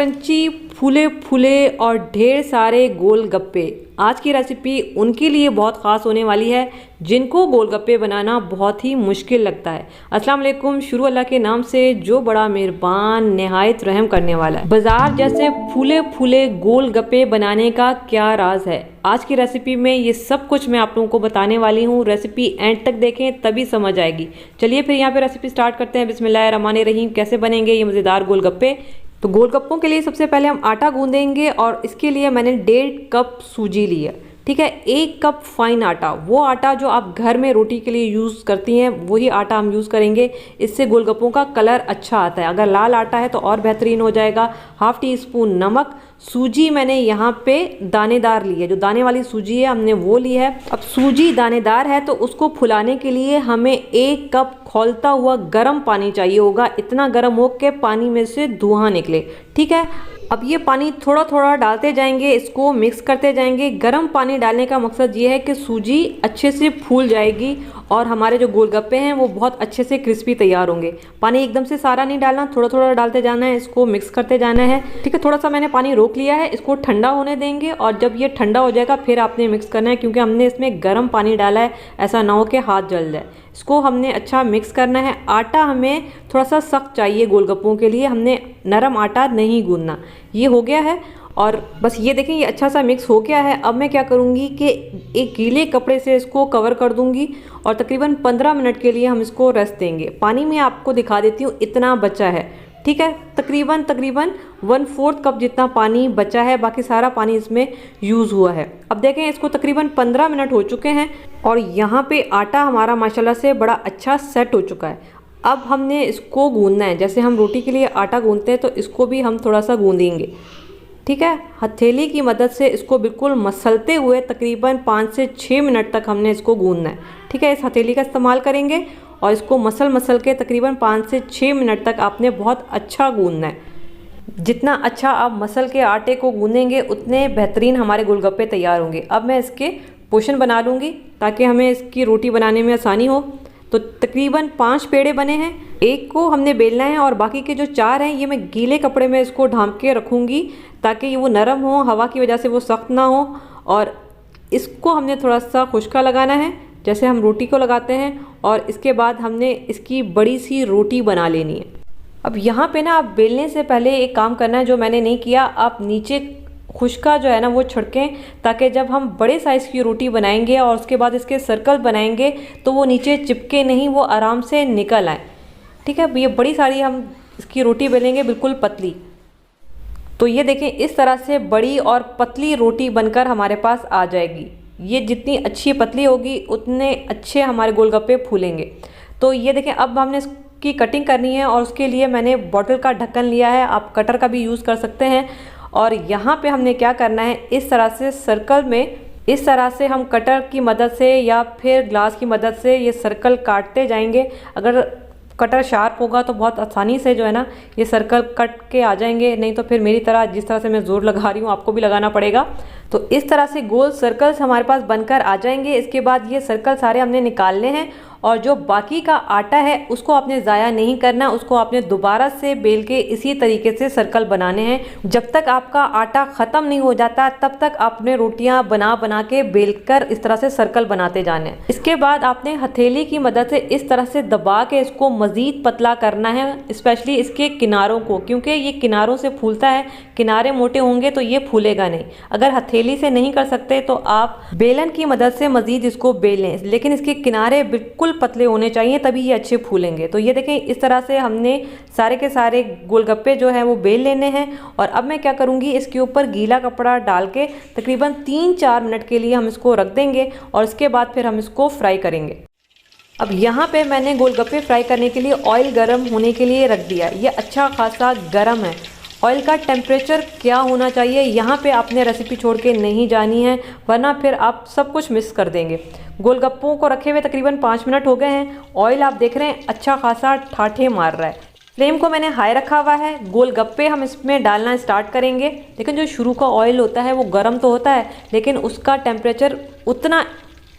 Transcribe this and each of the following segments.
Crunchy फूले फूले और ढेर सारे गोलगप्पे। आज की रेसिपी उनके लिए बहुत ख़ास होने वाली है जिनको गोलगप्पे बनाना बहुत ही मुश्किल लगता है। अस्सलाम वालेकुम। शुरू अल्लाह के नाम से जो बड़ा मेहरबान निहायत रहम करने वाला है। बाजार जैसे फूले फूले गोलगप्पे बनाने का क्या राज है, आज की रेसिपी में ये सब कुछ मैं आप लोगों को बताने वाली हूँ। रेसिपी एंड तक देखें तभी समझ आएगी। चलिए फिर यहाँ पे रेसिपी स्टार्ट करते हैं। बिस्मिल्लाहिर्रहमानिर्रहीम। कैसे बनेंगे ये मज़ेदार गोलगप्पे? तो गोलगप्पों के लिए सबसे पहले हम आटा गूंदेंगे और इसके लिए मैंने 1.5 कप सूजी लिया। ठीक है, 1 कप फाइन आटा, वो आटा जो आप घर में रोटी के लिए यूज़ करती हैं वही आटा हम यूज़ करेंगे। इससे गोलगप्पों का कलर अच्छा आता है। अगर लाल आटा है तो और बेहतरीन हो जाएगा। हाफ़ टी स्पून नमक। सूजी मैंने यहाँ पे दानेदार ली है, जो दाने वाली सूजी है हमने वो ली है। अब सूजी दानेदार है तो उसको फुलाने के लिए हमें 1 कप खौलता हुआ गर्म पानी चाहिए होगा। इतना गर्म हो के पानी में से धुआं निकले। ठीक है, अब ये पानी थोड़ा थोड़ा डालते जाएंगे, इसको मिक्स करते जाएंगे। गर्म पानी डालने का मकसद ये है कि सूजी अच्छे से फूल जाएगी और हमारे जो गोलगप्पे हैं वो बहुत अच्छे से क्रिस्पी तैयार होंगे। पानी एकदम से सारा नहीं डालना, थोड़ा थोड़ा डालते जाना है, इसको मिक्स करते जाना है। ठीक है, थोड़ा सा मैंने पानी रोक लिया है, इसको ठंडा होने देंगे और जब ये ठंडा हो जाएगा फिर आपने मिक्स करना है, क्योंकि हमने इसमें गर्म पानी डाला है, ऐसा ना हो कि हाथ जल जाए। इसको हमने अच्छा मिक्स करना है। आटा हमें थोड़ा सा सख्त चाहिए गोलगप्पों के लिए, हमने नरम आटा नहीं गूंदना। ये हो गया है और बस ये देखें ये अच्छा सा मिक्स हो गया है। अब मैं क्या करूँगी कि एक गीले कपड़े से इसको कवर कर दूँगी और तकरीबन 15 मिनट के लिए हम इसको रेस्ट देंगे। पानी में आपको दिखा देती हूँ, इतना बचा है। ठीक है, तकरीबन 1/4 कप जितना पानी बचा है, बाकी सारा पानी इसमें यूज़ हुआ है। अब देखें इसको तकरीबन 15 मिनट हो चुके हैं और यहाँ पे आटा हमारा माशाल्लाह से बड़ा अच्छा सेट हो चुका है। अब हमने इसको गूंदना है, जैसे हम रोटी के लिए आटा गूंदते हैं तो इसको भी हम थोड़ा सा गूंदेंगे। ठीक है, हथेली की मदद से इसको बिल्कुल मसलते हुए तकरीबन 5 से 6 मिनट तक हमने इसको गूंदना है। ठीक है, इस हथेली का इस्तेमाल करेंगे और इसको मसल के तकरीबन 5 से 6 मिनट तक आपने बहुत अच्छा गूंदना है। जितना अच्छा आप मसल के आटे को गूंदेंगे उतने बेहतरीन हमारे गोलगप्पे तैयार होंगे। अब मैं इसके पोर्शन बना लूँगी ताकि हमें इसकी रोटी बनाने में आसानी हो। तो तकरीबन 5 पेड़े बने हैं, एक को हमने बेलना है और बाकी के जो 4 हैं ये मैं गीले कपड़े में इसको ढांप के रखूँगी ताकि वो नरम हो, हवा की वजह से वो सख्त ना हो। और इसको हमने थोड़ा सा खुश्का लगाना है जैसे हम रोटी को लगाते हैं और इसके बाद हमने इसकी बड़ी सी रोटी बना लेनी है। अब यहाँ पे ना आप बेलने से पहले एक काम करना है जो मैंने नहीं किया, आप नीचे खुश्का जो है ना वो छिड़कें ताकि जब हम बड़े साइज़ की रोटी बनाएंगे और उसके बाद इसके सर्कल बनाएंगे तो वो नीचे चिपके नहीं, वो आराम से निकल आए। ठीक है, ये बड़ी सारी हम इसकी रोटी बेलेंगे बिल्कुल पतली। तो ये देखें इस तरह से बड़ी और पतली रोटी बनकर हमारे पास आ जाएगी। ये जितनी अच्छी पतली होगी उतने अच्छे हमारे गोलगप्पे फूलेंगे। तो ये देखें अब हमने इसकी कटिंग करनी है और उसके लिए मैंने बॉटल का ढक्कन लिया है, आप कटर का भी यूज़ कर सकते हैं। और यहाँ पे हमने क्या करना है, इस तरह से सर्कल में इस तरह से हम कटर की मदद से या फिर ग्लास की मदद से ये सर्कल काटते जाएंगे। अगर कटर शार्प होगा तो बहुत आसानी से जो है ना ये सर्कल कट के आ जाएंगे, नहीं तो फिर मेरी तरह जिस तरह से मैं ज़ोर लगा रही हूँ आपको भी लगाना पड़ेगा। तो इस तरह से गोल सर्कल्स हमारे पास बनकर आ जाएंगे। इसके बाद ये सर्कल सारे हमने निकालने हैं और जो बाकी का आटा है उसको आपने ज़ाया नहीं करना, उसको आपने दोबारा से बेल के इसी तरीके से सर्कल बनाने हैं। जब तक आपका आटा ख़त्म नहीं हो जाता तब तक आपने रोटियां बना के बेल कर इस तरह से सर्कल बनाते जाने हैं। इसके बाद आपने हथेली की मदद से इस तरह से दबा के इसको मज़ीद पतला करना है, स्पेशली इसके किनारों को, क्योंकि ये किनारों से फूलता है। किनारे मोटे होंगे तो ये फूलेगा नहीं। अगर हथेली से नहीं कर सकते तो आप बेलन की मदद से मज़ीद इसको बेल लें, लेकिन इसके किनारे बिल्कुल पतले होने चाहिए तभी ये अच्छे फूलेंगे। तो ये देखें इस तरह से हमने सारे के सारे गोलगप्पे जो है वो बेल लेने हैं। और अब मैं क्या करूँगी, इसके ऊपर गीला कपड़ा डाल के तकरीबन 3-4 मिनट के लिए हम इसको रख देंगे और इसके बाद फिर हम इसको फ्राई करेंगे। अब यहाँ पे मैंने गोलगप्पे फ्राई करने के लिए ऑयल गर्म होने के लिए रख दिया। ये अच्छा खासा गर्म है। ऑयल का टेम्परेचर क्या होना चाहिए यहाँ पे आपने रेसिपी छोड़ के नहीं जानी है, वरना फिर आप सब कुछ मिस कर देंगे। गोलगप्पों को रखे हुए तकरीबन 5 मिनट हो गए हैं। ऑयल आप देख रहे हैं अच्छा खासा ठाठे मार रहा है। फ्लेम को मैंने हाई रखा हुआ है। गोलगप्पे हम इसमें डालना स्टार्ट करेंगे, लेकिन जो शुरू का ऑयल होता है वो गर्म तो होता है लेकिन उसका टेम्परेचर उतना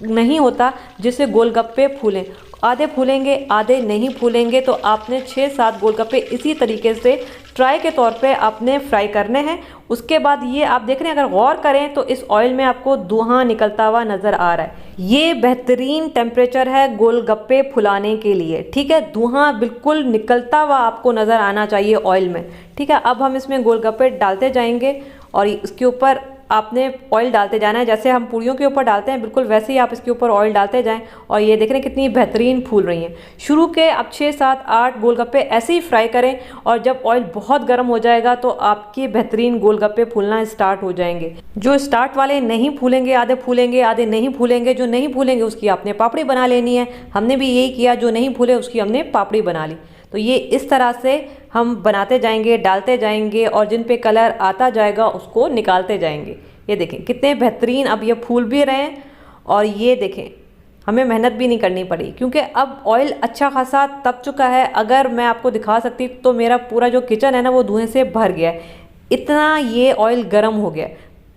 नहीं होता जिससे गोलगप्पे फूलें। आधे फूलेंगे आधे नहीं फूलेंगे। तो आपने 6-7 गोलगप्पे इसी तरीके से ट्राई के तौर पे आपने फ्राई करने हैं। उसके बाद ये आप देख रहे हैं, अगर गौर करें तो इस ऑयल में आपको धुआं निकलता हुआ नज़र आ रहा है। ये बेहतरीन टेम्परेचर है गोलगप्पे फुलाने के लिए, ठीक है। धुआं बिल्कुल निकलता हुआ आपको नज़र आना चाहिए ऑयल में, ठीक है। अब हम इसमें गोलगप्पे डालते जाएंगे और इसके ऊपर आपने ऑयल डालते जाना है। जैसे हम पूड़ियों के ऊपर डालते हैं बिल्कुल वैसे ही आप इसके ऊपर ऑयल डालते जाएं। और ये देख रहे हैं कितनी बेहतरीन फूल रही हैं। शुरू के आप 6-7-8 गोलगप्पे ऐसे ही फ्राई करें और जब ऑयल बहुत गर्म हो जाएगा तो आपके बेहतरीन गोलगप्पे फूलना स्टार्ट हो जाएंगे। जो स्टार्ट वाले नहीं फूलेंगे आधे फूलेंगे आधे नहीं फूलेंगे, जो नहीं फूलेंगे उसकी आपने पापड़ी बना लेनी है। हमने भी यही किया, जो नहीं फूले उसकी हमने पापड़ी बना ली। तो ये इस तरह से हम बनाते जाएंगे, डालते जाएंगे और जिन पे कलर आता जाएगा उसको निकालते जाएंगे। ये देखें कितने बेहतरीन अब ये फूल भी रहे हैं। और ये देखें हमें मेहनत भी नहीं करनी पड़ी क्योंकि अब ऑयल अच्छा खासा तप चुका है। अगर मैं आपको दिखा सकती तो मेरा पूरा जो किचन है ना वो धुएं से भर गया है, इतना ये ऑयल गर्म हो गया।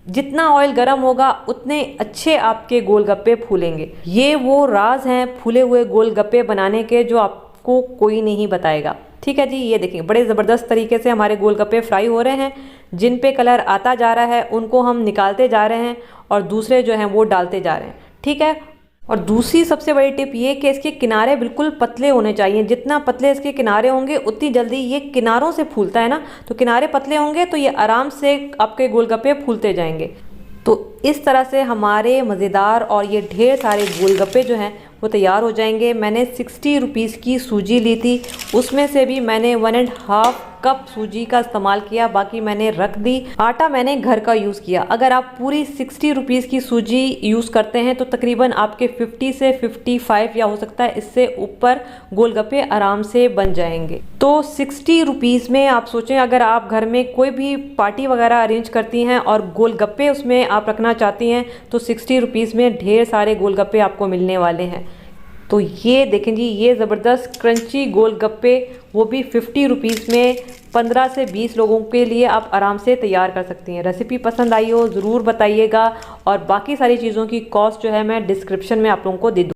जितना ऑयल गर्म होगा उतने अच्छे आपके गोलगप्पे फूलेंगे। ये वो राज हैं फूले हुए गोलगप्पे बनाने के जो आपको कोई नहीं बताएगा, ठीक है जी। ये देखिए बड़े ज़बरदस्त तरीके से हमारे गोलगप्पे फ्राई हो रहे हैं। जिन पे कलर आता जा रहा है उनको हम निकालते जा रहे हैं और दूसरे जो हैं वो डालते जा रहे हैं, ठीक है। और दूसरी सबसे बड़ी टिप ये कि इसके किनारे बिल्कुल पतले होने चाहिए। जितना पतले इसके किनारे होंगे उतनी जल्दी ये किनारों से फूलता है ना, तो किनारे पतले होंगे तो ये आराम से आपके गोलगप्पे फूलते जाएंगे। तो इस तरह से हमारे मज़ेदार और ये ढेर सारे गोलगप्पे जो हैं वो तैयार हो जाएंगे। मैंने 60 रुपीज़ की सूजी ली थी, उसमें से भी मैंने 1.5 कप सूजी का इस्तेमाल किया, बाकी मैंने रख दी। आटा मैंने घर का यूज़ किया। अगर आप पूरी 60 रुपीज़ की सूजी यूज़ करते हैं तो तकरीबन आपके 50 से 55 या हो सकता है इससे ऊपर गोलगप्पे आराम से बन जाएंगे। तो 60 रुपीज़ में आप सोचें, अगर आप घर में कोई भी पार्टी वगैरह अरेंज करती हैं और गोलगप्पे उसमें आप रखना चाहती हैं तो 60 रुपीज़ में ढेर सारे गोलगप्पे आपको मिलने वाले हैं। तो ये देखें जी, ये ज़बरदस्त क्रंची गोलगप्पे वो भी 50 रुपीज़ में 15 से 20 लोगों के लिए आप आराम से तैयार कर सकती हैं। रेसिपी पसंद आई हो ज़रूर बताइएगा और बाकी सारी चीज़ों की कॉस्ट जो है मैं डिस्क्रिप्शन में आप लोगों को दे दूँ।